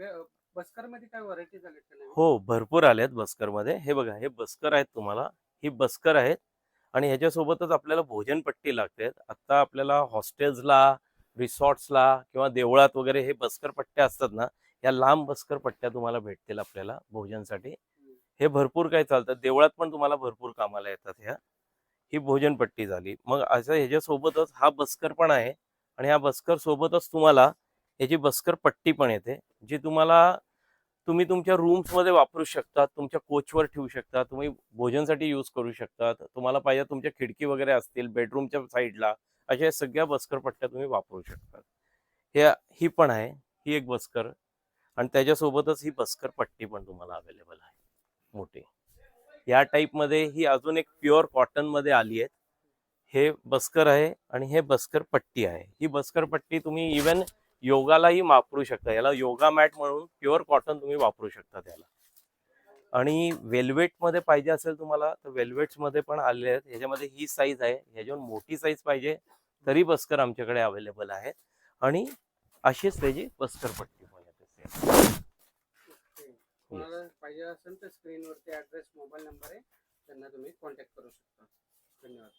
बस्कर मध्ये काय व्हरायटी झाली का नाही? हो, भरपूर आल्यात बस्करमध्ये. हे बघा, हे बस्कर आहेत तुम्हाला. ही बस्कर आहेत आणि ह्याच्यासोबतच आपल्याला भोजनपट्टी लागते. आता आपल्याला हॉस्टेल्सला, रिसॉर्ट्सला किंवा देवळात वगैरे हे बस्कर पट्ट्या असतात ना, या लांब बस्कर पट्ट्या तुम्हाला भेटतील आपल्याला भोजनसाठी. हे भरपूर काय चालतात. देवळात पण तुम्हाला भरपूर कामाला येतात ह्या. ही भोजनपट्टी झाली. मग असं ह्याच्यासोबतच हा बस्कर पण आहे आणि ह्या बस्कर सोबतच तुम्हाला ह्याची बस्कर पट्टी पण येते, जी तुम्ही तुमच्या रूम्समध्ये वापरू शकता, तुमच्या कोचवर ठेवू शकता, तुम्ही भोजनसाठी यूज करू शकता. तुम्हाला पाहिजे तुमच्या खिडकी वगैरे असतील बेडरूमच्या साईडला, अशा सगळ्या बस्कर पट्ट्या तुम्ही वापरू शकता. ही पण आहे, ही एक बस्कर आणि त्याच्यासोबतच ही बस्कर पट्टी पण तुम्हाला अवेलेबल आहे मोठी. या टाईपमध्ये ही अजून एक प्युअर कॉटनमध्ये आली आहे. हे बस्कर आहे आणि हे बस्कर पट्टी आहे. ही बस्कर पट्टी तुम्ही इवन योगालाही वापरू शकता. याला योगा मॅट म्हणून प्युअर कॉटन तुम्ही वापरू शकता त्याला. आणि वेल्वेटमध्ये पाहिजे असेल तुम्हाला तर वेल्वेट्समध्ये पण आले आहेत. ह्याच्यामध्ये ही साईज आहे. ह्याच्यावर मोठी साईज पाहिजे तरी बस्कर आमच्याकडे अवेलेबल आहे आणि अशीच त्याची बस्कर पट्टी पण येते. कोणाला पाहिजे असेल तर स्क्रीनवरती ॲड्रेस, मोबाईल नंबर आहे, त्यांना तुम्ही कॉन्टॅक्ट करू शकता. धन्यवाद.